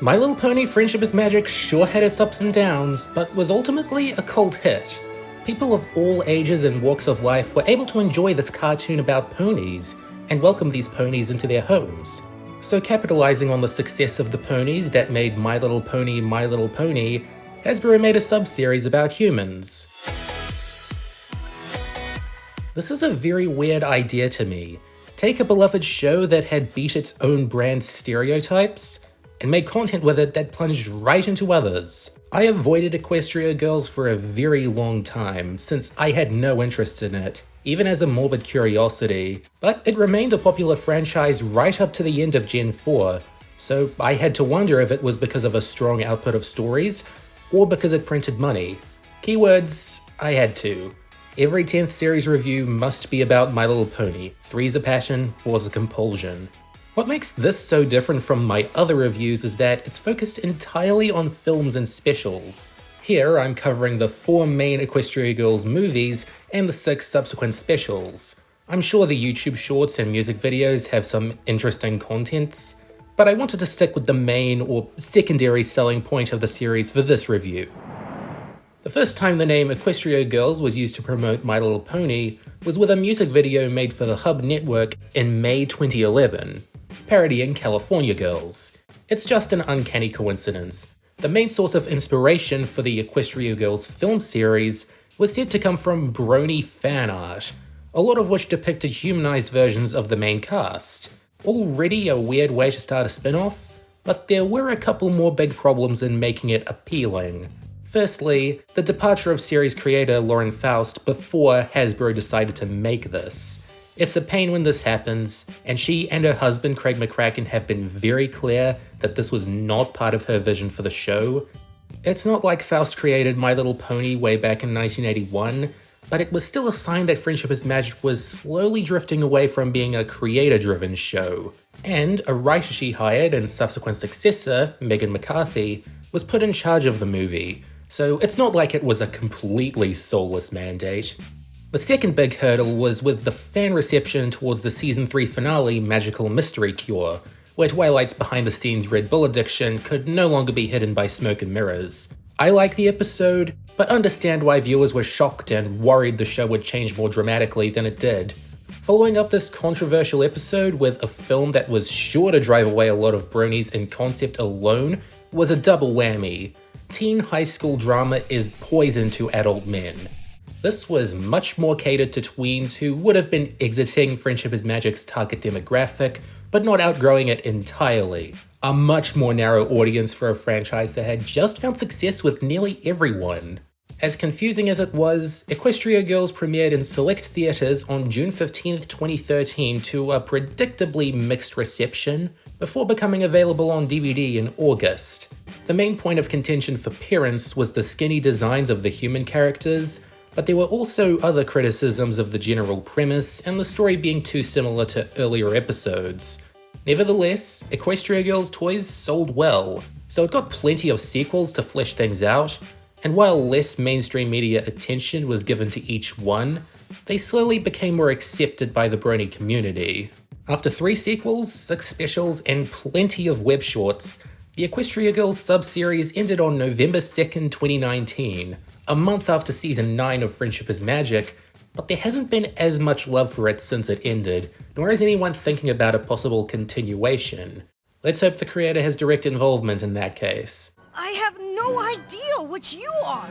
My Little Pony Friendship is Magic sure had its ups and downs, but was ultimately a cult hit. People of all ages and walks of life were able to enjoy this cartoon about ponies, and welcome these ponies into their homes. So capitalizing on the success of the ponies that made My Little Pony, Hasbro made a sub-series about humans. This is a very weird idea to me. Take a beloved show that had beat its own brand's stereotypes, and made content with it that plunged right into others. I avoided Equestria Girls for a very long time, since I had no interest in it, even as a morbid curiosity, but it remained a popular franchise right up to the end of Gen 4, so I had to wonder if it was because of a strong output of stories, or because it printed money. Keywords, I had to. Every 10th series review must be about My Little Pony. 3's a passion, 4's a compulsion. What makes this so different from my other reviews is that it's focused entirely on films and specials. Here I'm covering the 4 main Equestria Girls movies and the 6 subsequent specials. I'm sure the YouTube shorts and music videos have some interesting contents, but I wanted to stick with the main or secondary selling point of the series for this review. The first time the name Equestria Girls was used to promote My Little Pony was with a music video made for the Hub Network in May 2011. Parodying California Girls. It's just an uncanny coincidence. The main source of inspiration for the Equestria Girls film series was said to come from brony fan art, a lot of which depicted humanized versions of the main cast. Already a weird way to start a spin-off, but there were a couple more big problems in making it appealing. Firstly, the departure of series creator Lauren Faust before Hasbro decided to make this. It's a pain when this happens, and she and her husband Craig McCracken have been very clear that this was not part of her vision for the show. It's not like Faust created My Little Pony way back in 1981, but it was still a sign that Friendship is Magic was slowly drifting away from being a creator-driven show. And a writer she hired and subsequent successor, Megan McCarthy, was put in charge of the movie, so it's not like it was a completely soulless mandate. The second big hurdle was with the fan reception towards the Season 3 finale Magical Mystery Cure, where Twilight's behind-the-scenes Red Bull addiction could no longer be hidden by smoke and mirrors. I like the episode, but understand why viewers were shocked and worried the show would change more dramatically than it did. Following up this controversial episode with a film that was sure to drive away a lot of bronies in concept alone was a double whammy. Teen high school drama is poison to adult men. This was much more catered to tweens who would have been exiting Friendship is Magic's target demographic, but not outgrowing it entirely. A much more narrow audience for a franchise that had just found success with nearly everyone. As confusing as it was, Equestria Girls premiered in select theaters on June 15, 2013 to a predictably mixed reception, before becoming available on DVD in August. The main point of contention for parents was the skinny designs of the human characters, but there were also other criticisms of the general premise and the story being too similar to earlier episodes. Nevertheless, Equestria Girls toys sold well, so it got plenty of sequels to flesh things out, and while less mainstream media attention was given to each one, they slowly became more accepted by the brony community. After 3 sequels, 6 specials, and plenty of web shorts, the Equestria Girls sub-series ended on November 2nd, 2019, a month after Season 9 of Friendship is Magic, but there hasn't been as much love for it since it ended, nor is anyone thinking about a possible continuation. Let's hope the creator has direct involvement in that case. I have no idea what you are!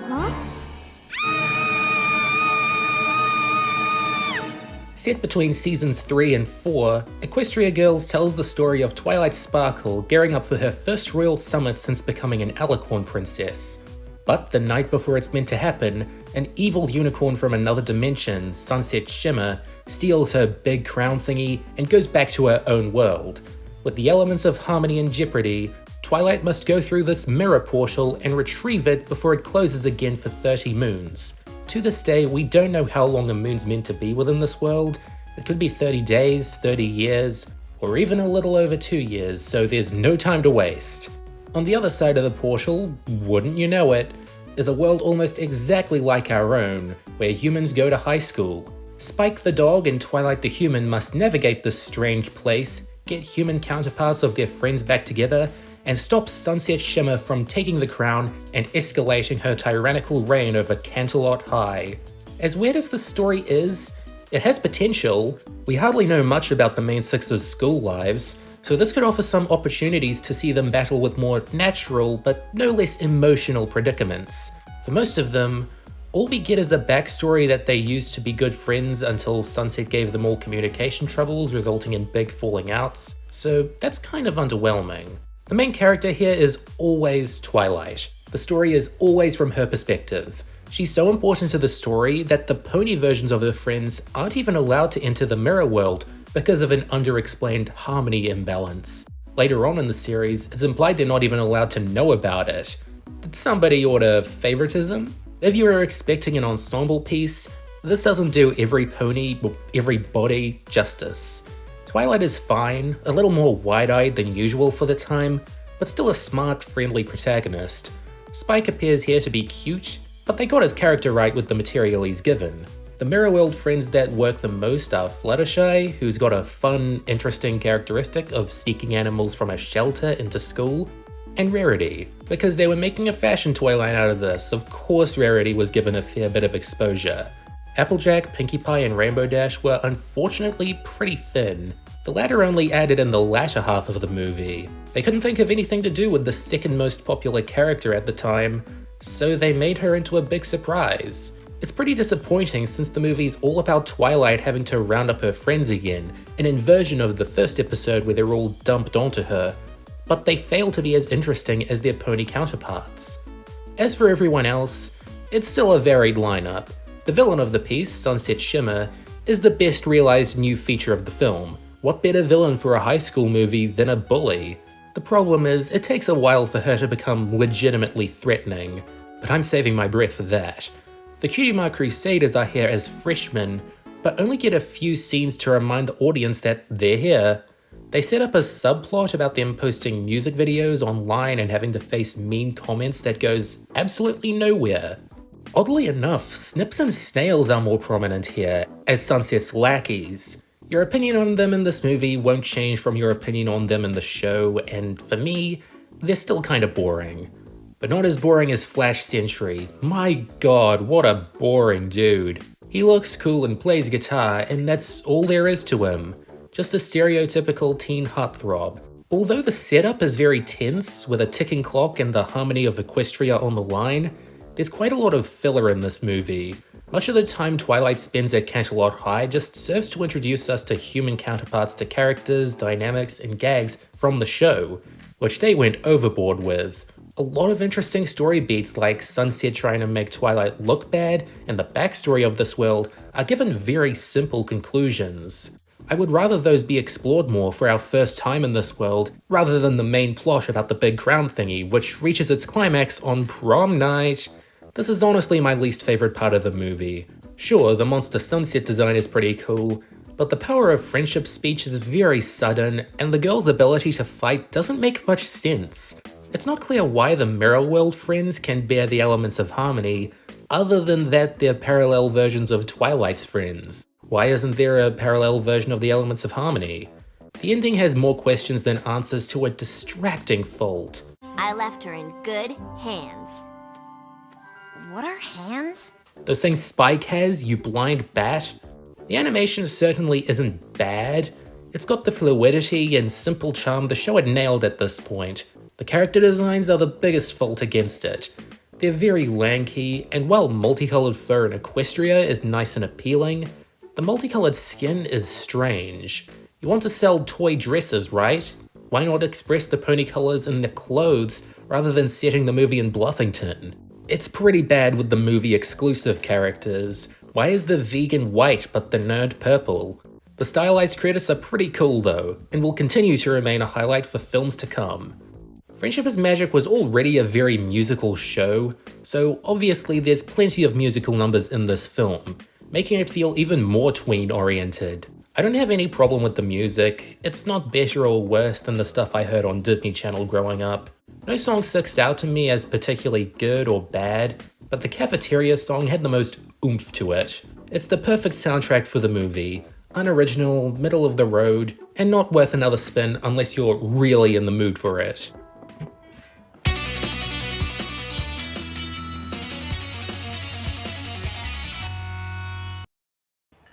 Huh? Set between Seasons 3 and 4, Equestria Girls tells the story of Twilight Sparkle gearing up for her first royal summit since becoming an Alicorn princess. But the night before it's meant to happen, an evil unicorn from another dimension, Sunset Shimmer, steals her big crown thingy and goes back to her own world. With the elements of harmony in jeopardy, Twilight must go through this mirror portal and retrieve it before it closes again for 30 moons. To this day, we don't know how long a moon's meant to be within this world. It could be 30 days, 30 years, or even a little over 2 years, so there's no time to waste. On the other side of the portal, wouldn't you know it, is a world almost exactly like our own, where humans go to high school. Spike the dog and Twilight the human must navigate this strange place, get human counterparts of their friends back together, and stop Sunset Shimmer from taking the crown and escalating her tyrannical reign over Canterlot High. As weird as the story is, it has potential. We hardly know much about the main six's school lives, so this could offer some opportunities to see them battle with more natural but no less emotional predicaments. For most of them, all we get is a backstory that they used to be good friends until Sunset gave them all communication troubles resulting in big falling outs, so that's kind of underwhelming. The main character here is always Twilight. The story is always from her perspective. She's so important to the story that the pony versions of her friends aren't even allowed to enter the mirror world because of an underexplained harmony imbalance. Later on in the series, it's implied they're not even allowed to know about it. Did somebody order favoritism? If you were expecting an ensemble piece, this doesn't do every pony or every body justice. Twilight is fine, a little more wide-eyed than usual for the time, but still a smart, friendly protagonist. Spike appears here to be cute, but they got his character right with the material he's given. The Mirror World friends that work the most are Fluttershy, who's got a fun, interesting characteristic of sneaking animals from a shelter into school, and Rarity. Because they were making a fashion toy line out of this, of course Rarity was given a fair bit of exposure. Applejack, Pinkie Pie, and Rainbow Dash were unfortunately pretty thin. The latter only added in the latter half of the movie. They couldn't think of anything to do with the second most popular character at the time, so they made her into a big surprise. It's pretty disappointing since the movie's all about Twilight having to round up her friends again, an inversion of the first episode where they're all dumped onto her, but they fail to be as interesting as their pony counterparts. As for everyone else, it's still a varied lineup. The villain of the piece, Sunset Shimmer, is the best realized new feature of the film. What better villain for a high school movie than a bully? The problem is, it takes a while for her to become legitimately threatening, but I'm saving my breath for that. The Cutie Mark Crusaders are here as freshmen, but only get a few scenes to remind the audience that they're here. They set up a subplot about them posting music videos online and having to face mean comments that goes absolutely nowhere. Oddly enough, Snips and Snails are more prominent here, as Sunset's lackeys. Your opinion on them in this movie won't change from your opinion on them in the show, and for me, they're still kinda boring. But not as boring as Flash Sentry. My god, what a boring dude. He looks cool and plays guitar, and that's all there is to him. Just a stereotypical teen heartthrob. Although the setup is very tense, with a ticking clock and the harmony of Equestria on the line, there's quite a lot of filler in this movie. Much of the time Twilight spends at Canterlot High just serves to introduce us to human counterparts to characters, dynamics, and gags from the show, which they went overboard with. A lot of interesting story beats like Sunset trying to make Twilight look bad and the backstory of this world are given very simple conclusions. I would rather those be explored more for our first time in this world, rather than the main plot about the big crown thingy, which reaches its climax on prom night. This is honestly my least favorite part of the movie. Sure, the monster sunset design is pretty cool, but the power of friendship speech is very sudden, and the girl's ability to fight doesn't make much sense. It's not clear why the Mirror World friends can bear the elements of harmony, other than that they're parallel versions of Twilight's friends. Why isn't there a parallel version of the elements of harmony? The ending has more questions than answers to a distracting fault. I left her in good hands. What are hands? Those things Spike has, you blind bat? The animation certainly isn't bad. It's got the fluidity and simple charm the show had nailed at this point. The character designs are the biggest fault against it. They're very lanky, and while multicolored fur in Equestria is nice and appealing, the multicolored skin is strange. You want to sell toy dresses, right? Why not express the pony colors in their clothes rather than setting the movie in Bluffington? It's pretty bad with the movie exclusive characters. Why is the vegan white but the nerd purple? The stylized credits are pretty cool though, and will continue to remain a highlight for films to come. Friendship is Magic was already a very musical show, so obviously there's plenty of musical numbers in this film, making it feel even more tween-oriented. I don't have any problem with the music. It's not better or worse than the stuff I heard on Disney Channel growing up. No song sticks out to me as particularly good or bad, but the Cafeteria song had the most oomph to it. It's the perfect soundtrack for the movie. Unoriginal, middle of the road, and not worth another spin unless you're really in the mood for it.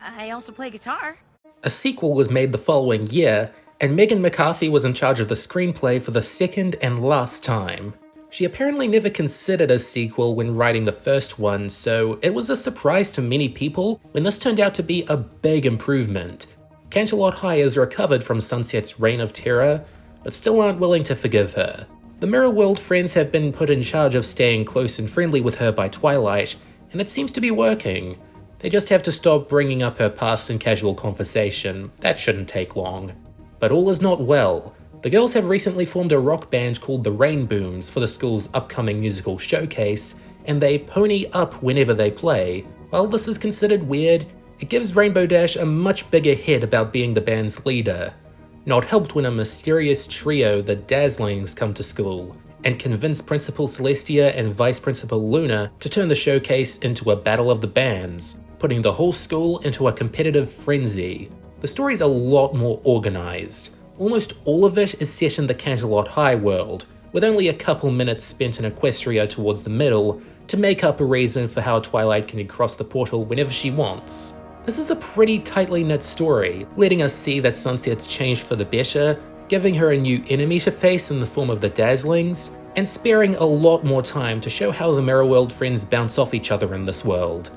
I also play guitar. A sequel was made the following year, and Megan McCarthy was in charge of the screenplay for the second and last time. She apparently never considered a sequel when writing the first one, so it was a surprise to many people when this turned out to be a big improvement. Canterlot High has recovered from Sunset's reign of terror, but still aren't willing to forgive her. The Mirror World friends have been put in charge of staying close and friendly with her by Twilight, and it seems to be working. They just have to stop bringing up her past in casual conversation. That shouldn't take long. But all is not well. The girls have recently formed a rock band called the Rainbooms for the school's upcoming musical showcase, and they pony up whenever they play. While this is considered weird, it gives Rainbow Dash a much bigger hit about being the band's leader. Not helped when a mysterious trio, the Dazzlings, come to school, and convince Principal Celestia and Vice Principal Luna to turn the showcase into a battle of the bands, putting the whole school into a competitive frenzy. The story's a lot more organized. Almost all of it is set in the Canterlot High world, with only a couple minutes spent in Equestria towards the middle to make up a reason for how Twilight can cross the portal whenever she wants. This is a pretty tightly knit story, letting us see that Sunset's changed for the better, giving her a new enemy to face in the form of the Dazzlings, and sparing a lot more time to show how the Mirror World friends bounce off each other in this world.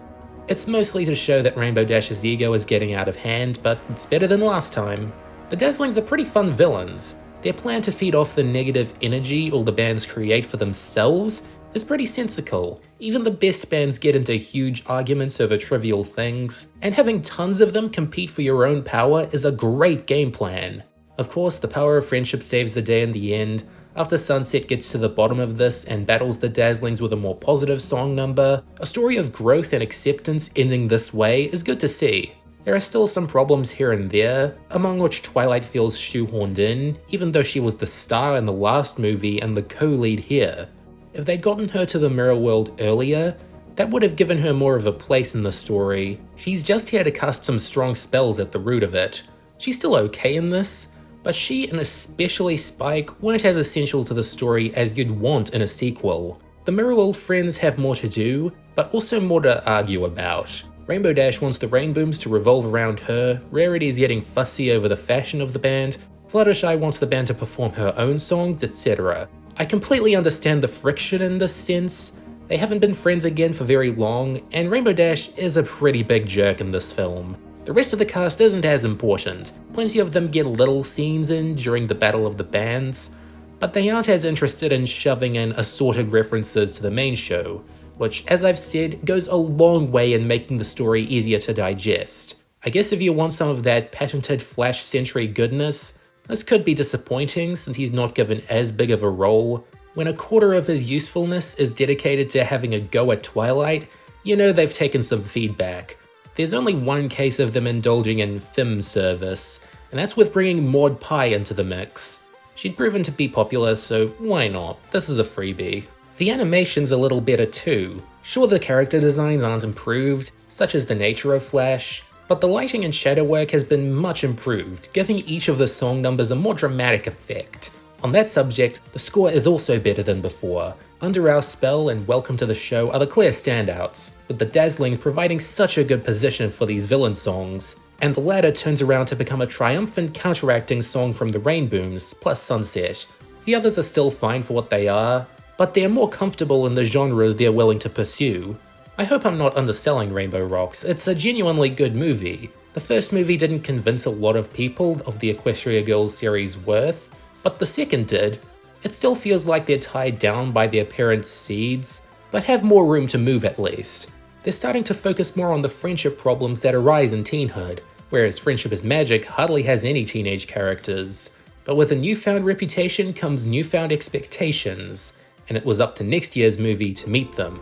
It's mostly to show that Rainbow Dash's ego is getting out of hand, but it's better than last time. The Dazzlings are pretty fun villains. Their plan to feed off the negative energy all the bands create for themselves is pretty sensical. Even the best bands get into huge arguments over trivial things, and having tons of them compete for your own power is a great game plan. Of course, the power of friendship saves the day in the end. After Sunset gets to the bottom of this and battles the Dazzlings with a more positive song number, a story of growth and acceptance ending this way is good to see. There are still some problems here and there, among which Twilight feels shoehorned in, even though she was the star in the last movie and the co-lead here. If they'd gotten her to the Mirror World earlier, that would have given her more of a place in the story. She's just here to cast some strong spells at the root of it. She's still okay in this, but she and especially Spike weren't as essential to the story as you'd want in a sequel. The Mirror World friends have more to do, but also more to argue about. Rainbow Dash wants the Rainbooms to revolve around her, Rarity's getting fussy over the fashion of the band, Fluttershy wants the band to perform her own songs, etc. I completely understand the friction in this sense. They haven't been friends again for very long, and Rainbow Dash is a pretty big jerk in this film. The rest of the cast isn't as important. Plenty of them get little scenes in during the Battle of the Bands, but they aren't as interested in shoving in assorted references to the main show, which, as I've said, goes a long way in making the story easier to digest. I guess if you want some of that patented Flash Sentry goodness, this could be disappointing since he's not given as big of a role. When a quarter of his usefulness is dedicated to having a go at Twilight, you know they've taken some feedback. There's only one case of them indulging in film service, and that's with bringing Maud Pie into the mix. She'd proven to be popular, so why not? This is a freebie. The animation's a little better too. Sure, the character designs aren't improved, such as the nature of Flash, but the lighting and shadow work has been much improved, giving each of the song numbers a more dramatic effect. On that subject, the score is also better than before. Under Our Spell and Welcome to the Show are the clear standouts, with the Dazzlings providing such a good position for these villain songs, and the latter turns around to become a triumphant counteracting song from the Rainbooms, plus Sunset. The others are still fine for what they are, but they're more comfortable in the genres they're willing to pursue. I hope I'm not underselling Rainbow Rocks, it's a genuinely good movie. The first movie didn't convince a lot of people of the Equestria Girls series' worth, but the second did. It still feels like they're tied down by their parents' seeds, but have more room to move at least. They're starting to focus more on the friendship problems that arise in teenhood, whereas Friendship is Magic hardly has any teenage characters. But with a newfound reputation comes newfound expectations, and it was up to next year's movie to meet them.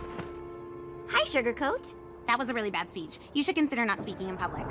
Hi, Sugarcoat. That was a really bad speech. You should consider not speaking in public.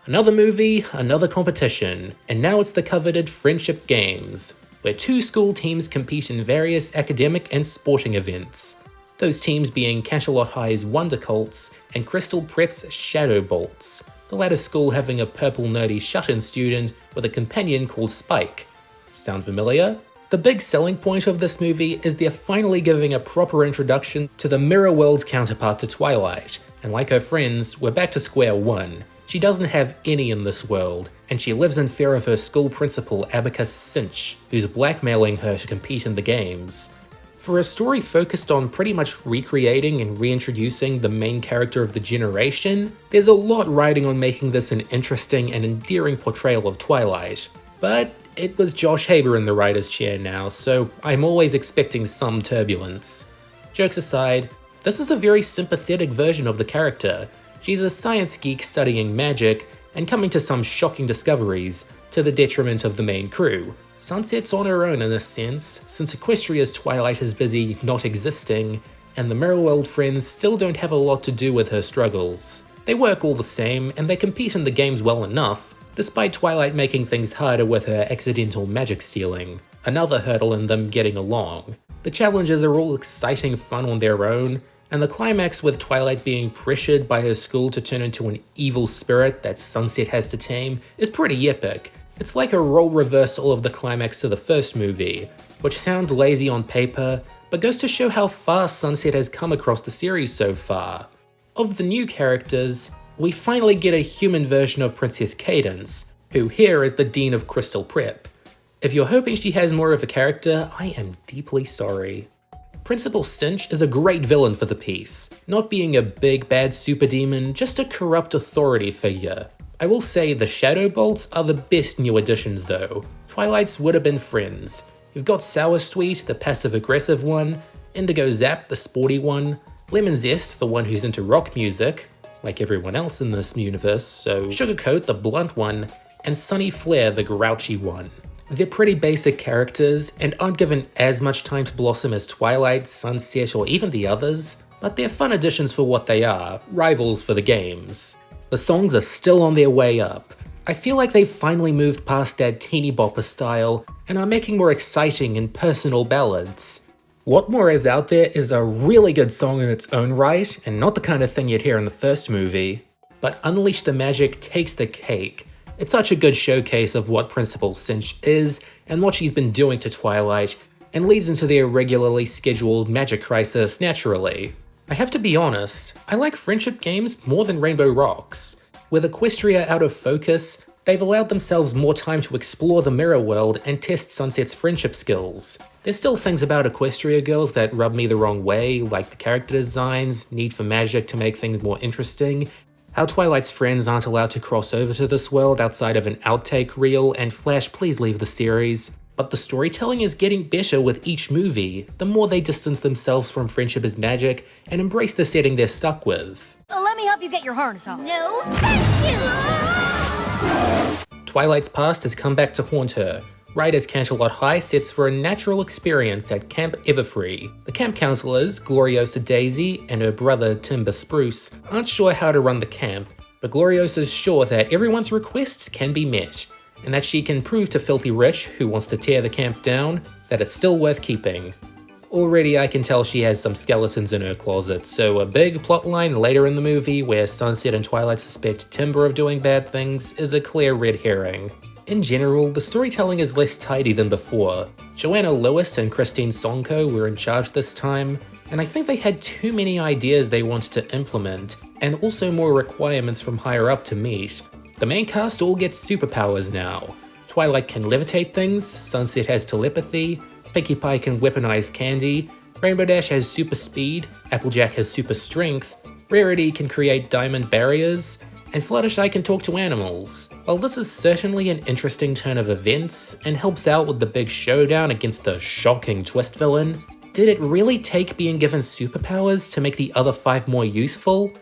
Another movie, another competition, and now it's the coveted Friendship Games, where two school teams compete in various academic and sporting events. Those teams being Canterlot High's Wonder Colts and Crystal Prep's Shadow Bolts. the latter school having a purple nerdy shut-in student with a companion called Spike. Sound familiar? The big selling point of this movie is they're finally giving a proper introduction to the mirror world's counterpart to Twilight, and like her friends, we're back to square one. She doesn't have any in this world, and she lives in fear of her school principal Abacus Cinch, who's blackmailing her to compete in the games. For a story focused on pretty much recreating and reintroducing the main character of the generation, there's a lot riding on making this an interesting and endearing portrayal of Twilight. But it was Josh Haber in the writer's chair now, so I'm always expecting some turbulence. Jokes aside, this is a very sympathetic version of the character. She's a science geek studying magic and coming to some shocking discoveries, to the detriment of the main crew. Sunset's on her own in a sense, since Equestria's Twilight is busy not existing, and the Mirrorworld friends still don't have a lot to do with her struggles. They work all the same, and they compete in the games well enough, despite Twilight making things harder with her accidental magic stealing, another hurdle in them getting along. The challenges are all exciting fun on their own, and the climax with Twilight being pressured by her school to turn into an evil spirit that Sunset has to tame is pretty epic. It's like a role reversal of the climax to the first movie, which sounds lazy on paper, but goes to show how far Sunset has come across the series so far. Of the new characters, we finally get a human version of Princess Cadance, who here is the Dean of Crystal Prep. If you're hoping she has more of a character, I am deeply sorry. Principal Cinch is a great villain for the piece, not being a big bad super demon, just a corrupt authority figure. I will say the Shadow Bolts are the best new additions though. Twilight's would have been friends. You've got Sour Sweet, the passive-aggressive one, Indigo Zap, the sporty one, Lemon Zest, the one who's into rock music, like everyone else in this universe, so Sugarcoat, the blunt one, and Sunny Flare, the grouchy one. They're pretty basic characters, and aren't given as much time to blossom as Twilight, Sunset, or even the others, but they're fun additions for what they are, rivals for the games. The songs are still on their way up. I feel like they've finally moved past that teeny bopper style, and are making more exciting and personal ballads. What More Is Out There is a really good song in its own right, and not the kind of thing you'd hear in the first movie. But Unleash the Magic takes the cake. It's such a good showcase of what Principal Cinch is, and what she's been doing to Twilight, and leads into their regularly scheduled magic crisis naturally. I have to be honest, I like friendship games more than Rainbow Rocks. With Equestria out of focus, they've allowed themselves more time to explore the mirror world and test Sunset's friendship skills. There's still things about Equestria Girls that rub me the wrong way, like the character designs, need for magic to make things more interesting, how Twilight's friends aren't allowed to cross over to this world outside of an outtake reel, and Flash, please leave the series. But the storytelling is getting better with each movie, the more they distance themselves from friendship as magic and embrace the setting they're stuck with. Let me help you get your harness off. No, thank you! Twilight's past has come back to haunt her. Right as Canterlot High sets for a natural experience at Camp Everfree. The camp counselors, Gloriosa Daisy and her brother Timber Spruce, aren't sure how to run the camp, but Gloriosa's sure that everyone's requests can be met, and that she can prove to Filthy Rich, who wants to tear the camp down, that it's still worth keeping. Already I can tell she has some skeletons in her closet, so a big plotline later in the movie where Sunset and Twilight suspect Timber of doing bad things is a clear red herring. In general, the storytelling is less tidy than before. Joanna Lewis and Christine Sonko were in charge this time, and I think they had too many ideas they wanted to implement, and also more requirements from higher up to meet. The main cast all gets superpowers now. Twilight can levitate things, Sunset has telepathy, Pinkie Pie can weaponize candy, Rainbow Dash has super speed, Applejack has super strength, Rarity can create diamond barriers, and Fluttershy can talk to animals. While this is certainly an interesting turn of events, and helps out with the big showdown against the shocking twist villain, did it really take being given superpowers to make the other 5 more useful?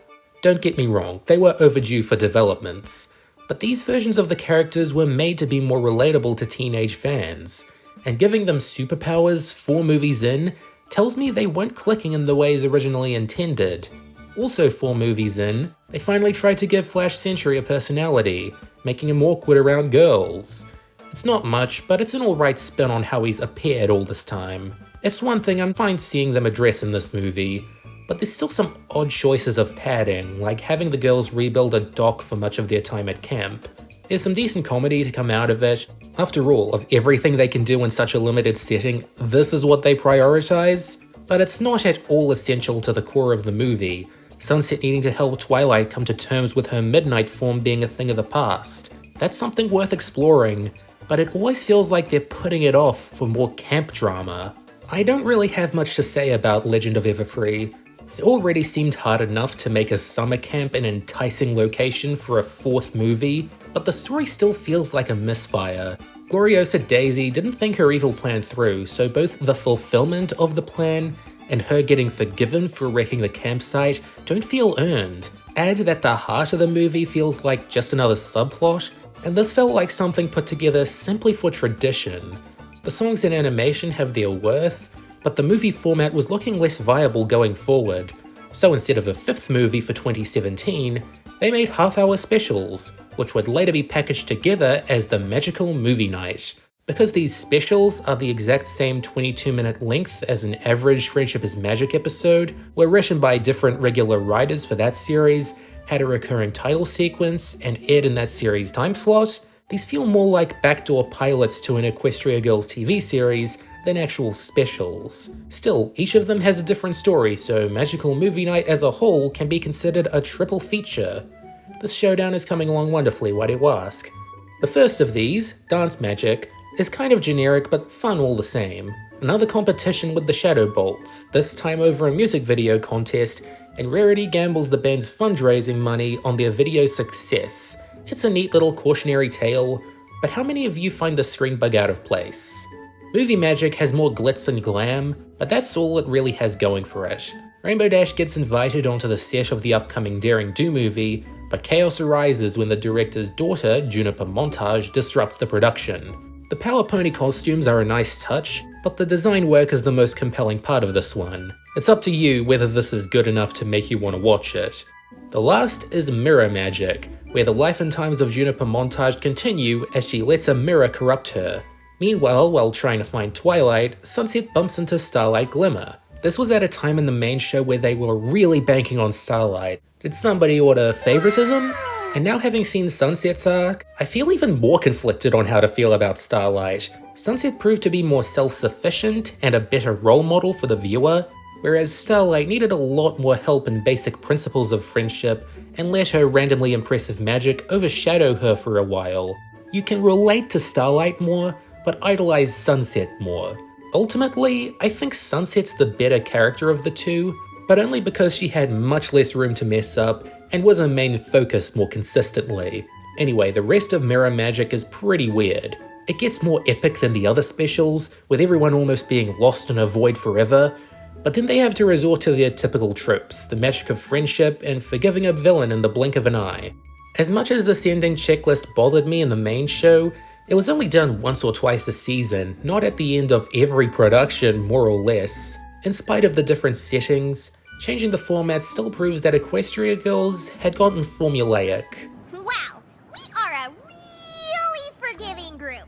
Don't get me wrong, they were overdue for developments. But these versions of the characters were made to be more relatable to teenage fans, and giving them superpowers 4 movies in tells me they weren't clicking in the ways originally intended. Also 4 movies in, they finally tried to give Flash Sentry a personality, making him awkward around girls. It's not much, but it's an alright spin on how he's appeared all this time. It's one thing I'm fine seeing them address in this movie, but there's still some odd choices of padding, like having the girls rebuild a dock for much of their time at camp. There's some decent comedy to come out of it. After all, of everything they can do in such a limited setting, this is what they prioritize. But it's not at all essential to the core of the movie, Sunset needing to help Twilight come to terms with her midnight form being a thing of the past. That's something worth exploring, but it always feels like they're putting it off for more camp drama. I don't really have much to say about Legend of Everfree. It already seemed hard enough to make a summer camp an enticing location for a fourth movie, but the story still feels like a misfire. Gloriosa Daisy didn't think her evil plan through, so both the fulfillment of the plan and her getting forgiven for wrecking the campsite don't feel earned. Add that the heart of the movie feels like just another subplot, and this felt like something put together simply for tradition. The songs and animation have their worth, but the movie format was looking less viable going forward. So instead of a fifth movie for 2017, they made half-hour specials, which would later be packaged together as the Magical Movie Night. Because these specials are the exact same 22-minute length as an average Friendship is Magic episode, were written by different regular writers for that series, had a recurring title sequence, and aired in that series' time slot, these feel more like backdoor pilots to an Equestria Girls TV series than actual specials. Still, each of them has a different story, so Magical Movie Night as a whole can be considered a triple feature. This showdown is coming along wonderfully, why do you ask? The first of these, Dance Magic, is kind of generic but fun all the same. Another competition with the Shadow Bolts, this time over a music video contest, and Rarity gambles the band's fundraising money on their video success. It's a neat little cautionary tale, but how many of you find the screen bug out of place? Movie Magic has more glitz and glam, but that's all it really has going for it. Rainbow Dash gets invited onto the set of the upcoming Daring Do movie, but chaos arises when the director's daughter, Juniper Montage, disrupts the production. The Power Pony costumes are a nice touch, but the design work is the most compelling part of this one. It's up to you whether this is good enough to make you want to watch it. The last is Mirror Magic, where the life and times of Juniper Montage continue as she lets a mirror corrupt her. Meanwhile, while trying to find Twilight, Sunset bumps into Starlight Glimmer. This was at a time in the main show where they were really banking on Starlight. Did somebody order favoritism? And now having seen Sunset's arc, I feel even more conflicted on how to feel about Starlight. Sunset proved to be more self-sufficient and a better role model for the viewer, whereas Starlight needed a lot more help in basic principles of friendship and let her randomly impressive magic overshadow her for a while. You can relate to Starlight more, but idolize Sunset more. Ultimately, I think Sunset's the better character of the two, but only because she had much less room to mess up and was a main focus more consistently. Anyway, the rest of Mirror Magic is pretty weird. It gets more epic than the other specials, with everyone almost being lost in a void forever, but then they have to resort to their typical tropes, the magic of friendship and forgiving a villain in the blink of an eye. As much as this ending checklist bothered me in the main show, it was only done once or twice a season, not at the end of every production, more or less. In spite of the different settings, changing the format still proves that Equestria Girls had gotten formulaic. Wow, we are a really forgiving group.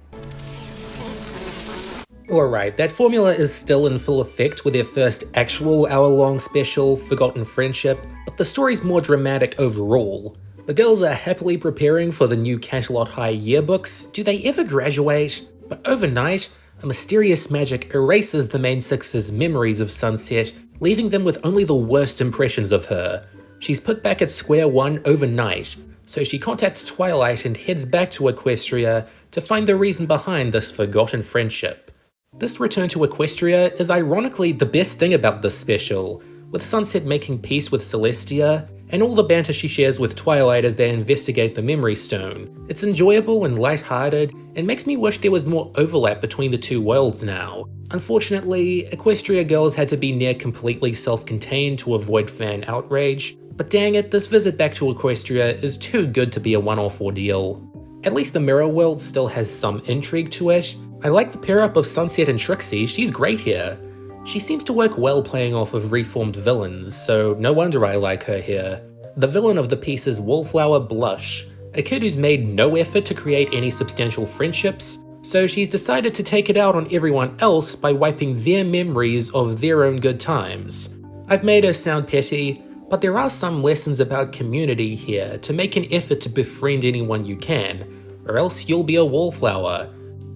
Alright, that formula is still in full effect with their first actual hour-long special, Forgotten Friendship, but the story's more dramatic overall. The girls are happily preparing for the new Canterlot High yearbooks. Do they ever graduate? But overnight, a mysterious magic erases the main six's memories of Sunset, leaving them with only the worst impressions of her. She's put back at square one overnight, so she contacts Twilight and heads back to Equestria to find the reason behind this forgotten friendship. This return to Equestria is ironically the best thing about this special, with Sunset making peace with Celestia, and all the banter she shares with Twilight as they investigate the Memory Stone. It's enjoyable and lighthearted, and makes me wish there was more overlap between the two worlds now. Unfortunately, Equestria Girls had to be near completely self-contained to avoid fan outrage, but dang it, this visit back to Equestria is too good to be a one-off ordeal. At least the Mirror World still has some intrigue to it. I like the pair-up of Sunset and Trixie, she's great here. She seems to work well playing off of reformed villains, so no wonder I like her here. The villain of the piece is Wallflower Blush, a kid who's made no effort to create any substantial friendships, so she's decided to take it out on everyone else by wiping their memories of their own good times. I've made her sound petty, but there are some lessons about community here to make an effort to befriend anyone you can, or else you'll be a wallflower.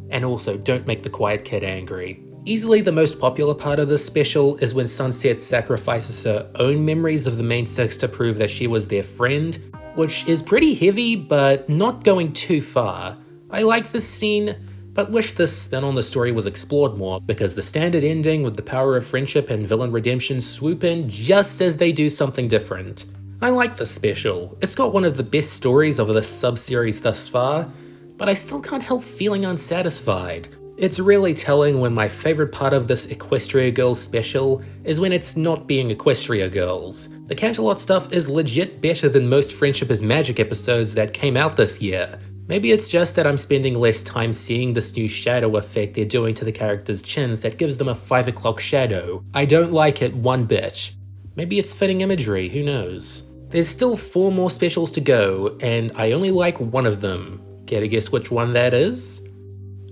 And also, don't make the quiet kid angry. Easily the most popular part of this special is when Sunset sacrifices her own memories of the main six to prove that she was their friend, which is pretty heavy, but not going too far. I like this scene, but wish this spin on the story was explored more, because the standard ending with the power of friendship and villain redemption swoop in just as they do something different. I like this special. It's got one of the best stories of this sub-series thus far, but I still can't help feeling unsatisfied. It's really telling when my favourite part of this Equestria Girls special is when it's not being Equestria Girls. The Canterlot stuff is legit better than most Friendship is Magic episodes that came out this year. Maybe it's just that I'm spending less time seeing this new shadow effect they're doing to the characters' chins that gives them a 5 o'clock shadow. I don't like it one bit. Maybe it's fitting imagery, who knows. There's still 4 more specials to go, and I only like one of them. Care to guess which one that is?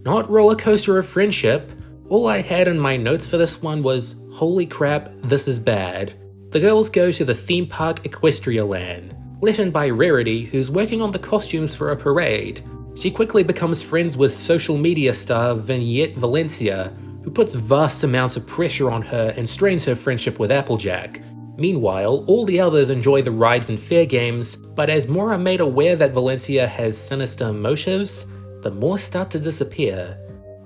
Not Rollercoaster of Friendship. All I had in my notes for this one was, holy crap, this is bad. The girls go to the theme park Equestria Land, let in by Rarity, who's working on the costumes for a parade. She quickly becomes friends with social media star Vignette Valencia, who puts vast amounts of pressure on her and strains her friendship with Applejack. Meanwhile, all the others enjoy the rides and fair games, but as more are made aware that Valencia has sinister motives, the more start to disappear.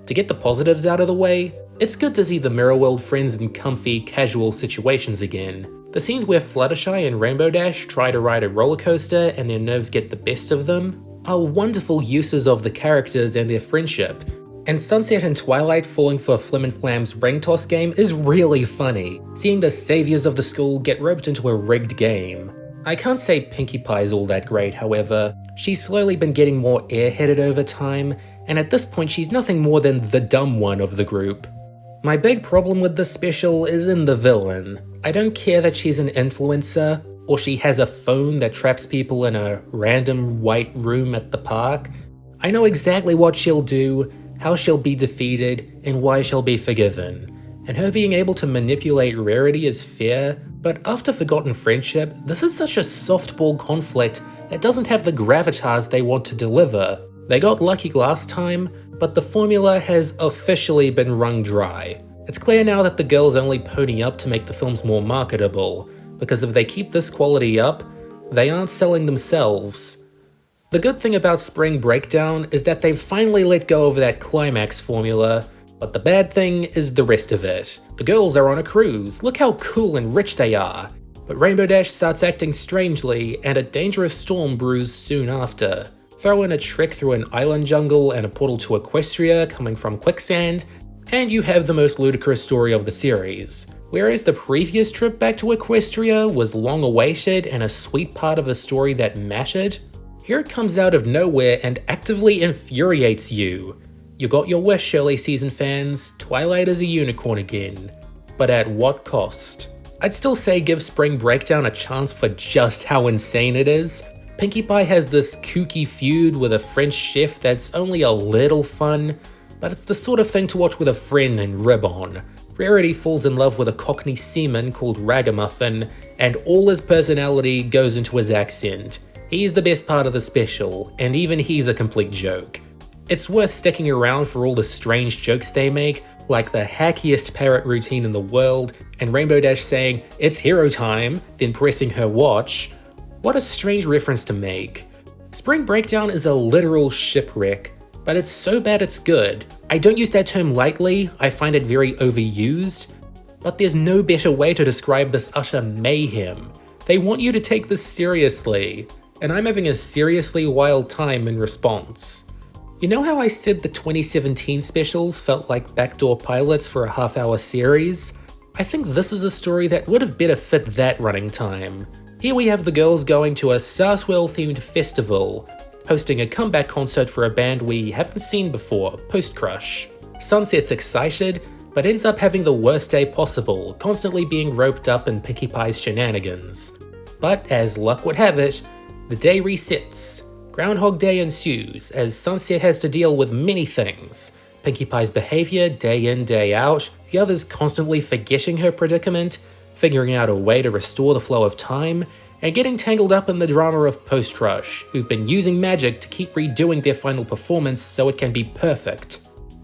To get the positives out of the way, it's good to see the Mirror World friends in comfy, casual situations again. The scenes where Fluttershy and Rainbow Dash try to ride a roller coaster and their nerves get the best of them are wonderful uses of the characters and their friendship. And Sunset and Twilight falling for Flim and Flam's ring toss game is really funny, seeing the saviors of the school get roped into a rigged game. I can't say Pinkie Pie's all that great, however. She's slowly been getting more airheaded over time, and at this point she's nothing more than the dumb one of the group. My big problem with this special is in the villain. I don't care that she's an influencer, or she has a phone that traps people in a random white room at the park. I know exactly what she'll do, how she'll be defeated, and why she'll be forgiven. And her being able to manipulate Rarity is fair, but after Forgotten Friendship, this is such a softball conflict that doesn't have the gravitas they want to deliver. They got lucky last time, but the formula has officially been wrung dry. It's clear now that the girls only pony up to make the films more marketable, because if they keep this quality up, they aren't selling themselves. The good thing about Spring Breakdown is that they've finally let go of that climax formula, but the bad thing is the rest of it. The girls are on a cruise, look how cool and rich they are. But Rainbow Dash starts acting strangely, and a dangerous storm brews soon after. Throw in a trek through an island jungle and a portal to Equestria coming from quicksand, and you have the most ludicrous story of the series. Whereas the previous trip back to Equestria was long awaited and a sweet part of the story that mattered, here it comes out of nowhere and actively infuriates you. You got your wish, early season fans, Twilight is a unicorn again. But at what cost? I'd still say give Spring Breakdown a chance for just how insane it is. Pinkie Pie has this kooky feud with a French chef that's only a little fun, but it's the sort of thing to watch with a friend and rib on. Rarity falls in love with a Cockney seaman called Ragamuffin, and all his personality goes into his accent. He's the best part of the special, and even he's a complete joke. It's worth sticking around for all the strange jokes they make, like the hackiest parrot routine in the world, and Rainbow Dash saying, "It's hero time," then pressing her watch. What a strange reference to make. Spring Breakdown is a literal shipwreck, but it's so bad it's good. I don't use that term lightly, I find it very overused, but there's no better way to describe this utter mayhem. They want you to take this seriously, and I'm having a seriously wild time in response. You know how I said the 2017 specials felt like backdoor pilots for a half-hour series? I think this is a story that would have better fit that running time. Here we have the girls going to a Star Swirl themed festival, hosting a comeback concert for a band we haven't seen before, Post Crush. Sunset's excited, but ends up having the worst day possible, constantly being roped up in Pinkie Pie's shenanigans. But as luck would have it, the day resets. Groundhog Day ensues, as Sunset has to deal with many things. Pinkie Pie's behaviour day in, day out, the others constantly forgetting her predicament, figuring out a way to restore the flow of time, and getting tangled up in the drama of post-crush, who've been using magic to keep redoing their final performance so it can be perfect.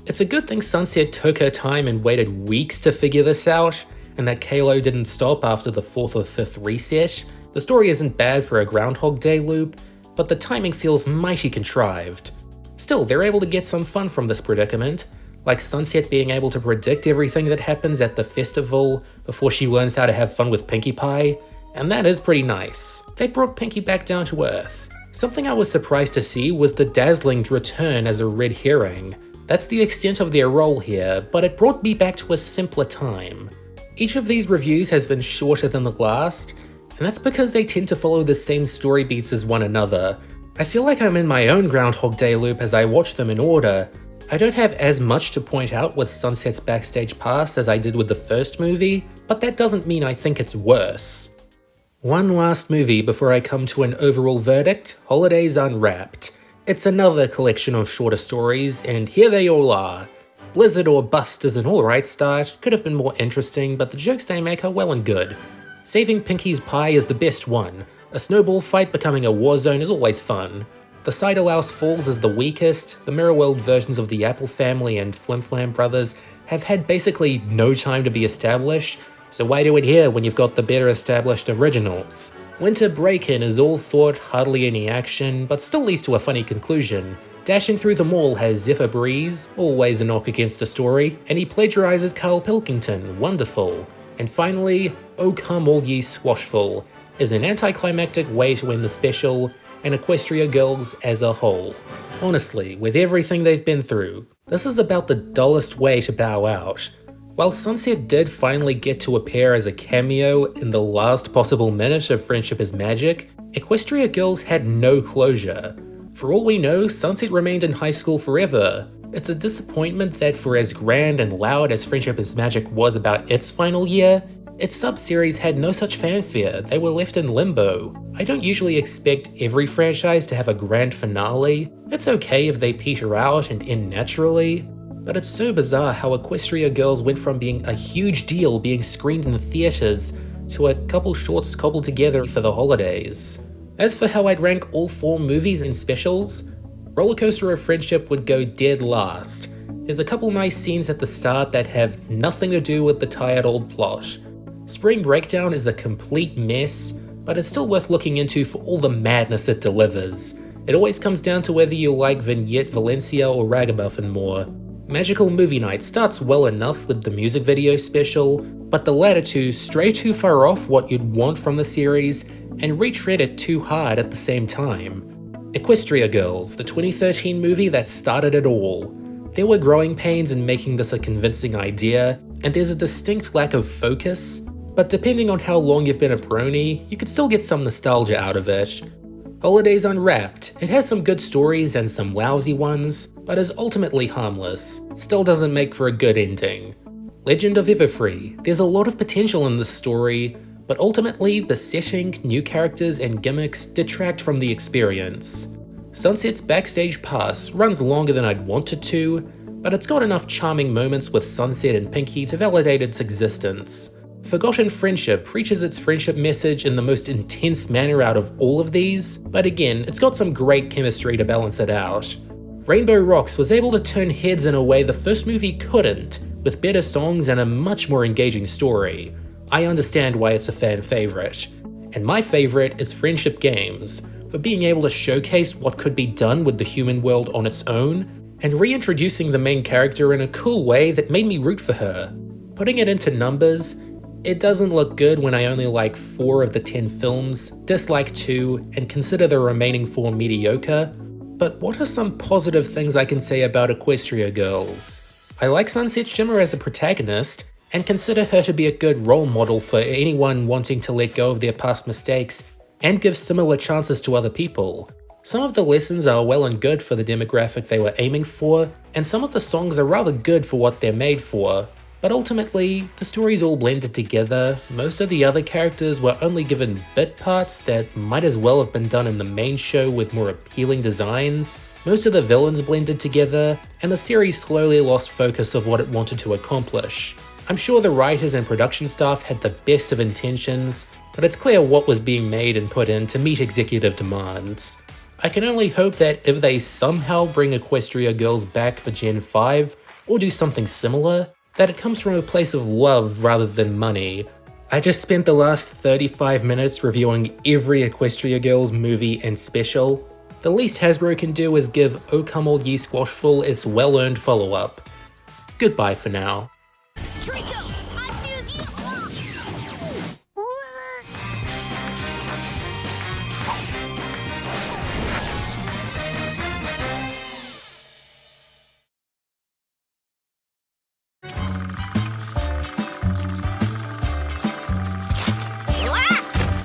It's a good thing Sunset took her time and waited weeks to figure this out, and that Kalo didn't stop after the 4th or 5th reset. The story isn't bad for a Groundhog Day loop, but the timing feels mighty contrived. Still, they're able to get some fun from this predicament, like Sunset being able to predict everything that happens at the festival before she learns how to have fun with Pinkie Pie, and that is pretty nice. They brought Pinkie back down to earth. Something I was surprised to see was the Dazzling's return as a red herring. That's the extent of their role here, but it brought me back to a simpler time. Each of these reviews has been shorter than the last, and that's because they tend to follow the same story beats as one another. I feel like I'm in my own Groundhog Day loop as I watch them in order. I don't have as much to point out with Sunset's Backstage Pass as I did with the first movie, but that doesn't mean I think it's worse. One last movie before I come to an overall verdict, Holidays Unwrapped. It's another collection of shorter stories, and here they all are. Blizzard or Bust is an alright start, could have been more interesting, but the jokes they make are well and good. Saving Pinkie's Pie is the best one. A snowball fight becoming a war zone is always fun. The Ciderlouse Falls is the weakest. The Mirror World versions of the Apple Family and Flim Flam Brothers have had basically no time to be established, so why do it here when you've got the better established originals? Winter Break-In is all thought, hardly any action, but still leads to a funny conclusion. Dashing Through the Mall has Zephyr Breeze, always a knock against a story, and he plagiarizes Carl Pilkington, wonderful. And finally, Oh Come All Ye Swashful is an anticlimactic way to end the special, and Equestria Girls as a whole. Honestly, with everything they've been through, this is about the dullest way to bow out. While Sunset did finally get to appear as a cameo in the last possible minute of Friendship is Magic, Equestria Girls had no closure. For all we know, Sunset remained in high school forever. It's a disappointment that for as grand and loud as Friendship is Magic was about its final year, its sub-series had no such fanfare. They were left in limbo. I don't usually expect every franchise to have a grand finale. It's okay if they peter out and end naturally, but it's so bizarre how Equestria Girls went from being a huge deal being screened in the theaters to a couple shorts cobbled together for the holidays. As for how I'd rank all 4 movies and specials, Rollercoaster of Friendship would go dead last. There's a couple nice scenes at the start that have nothing to do with the tired old plot. Spring Breakdown is a complete mess, but it's still worth looking into for all the madness it delivers. It always comes down to whether you like Vignette Valencia or Ragamuffin more. Magical Movie Night starts well enough with the music video special, but the latter two stray too far off what you'd want from the series and retread it too hard at the same time. Equestria Girls, the 2013 movie that started it all. There were growing pains in making this a convincing idea, and there's a distinct lack of focus, but depending on how long you've been a brony, you could still get some nostalgia out of it. Holidays Unwrapped, it has some good stories and some lousy ones, but is ultimately harmless. Still doesn't make for a good ending. Legend of Everfree, there's a lot of potential in this story, but ultimately the setting, new characters, and gimmicks detract from the experience. Sunset's Backstage Pass runs longer than I'd want it to, but it's got enough charming moments with Sunset and Pinkie to validate its existence. Forgotten Friendship preaches its friendship message in the most intense manner out of all of these, but again, it's got some great chemistry to balance it out. Rainbow Rocks was able to turn heads in a way the first movie couldn't, with better songs and a much more engaging story. I understand why it's a fan favorite. And my favorite is Friendship Games, for being able to showcase what could be done with the human world on its own, and reintroducing the main character in a cool way that made me root for her. Putting it into numbers, it doesn't look good when I only like 4 of the 10 films, dislike 2, and consider the remaining 4 mediocre. But what are some positive things I can say about Equestria Girls? I like Sunset Shimmer as a protagonist, and consider her to be a good role model for anyone wanting to let go of their past mistakes and give similar chances to other people. Some of the lessons are well and good for the demographic they were aiming for, and some of the songs are rather good for what they're made for. But ultimately, the story's all blended together. Most of the other characters were only given bit parts that might as well have been done in the main show with more appealing designs. Most of the villains blended together, and the series slowly lost focus of what it wanted to accomplish. I'm sure the writers and production staff had the best of intentions, but it's clear what was being made and put in to meet executive demands. I can only hope that if they somehow bring Equestria Girls back for Gen 5, or do something similar, that it comes from a place of love rather than money. I just spent the last 35 minutes reviewing every Equestria Girls movie and special. The least Hasbro can do is give O Come All Ye Squashful its well-earned follow-up. Goodbye for now.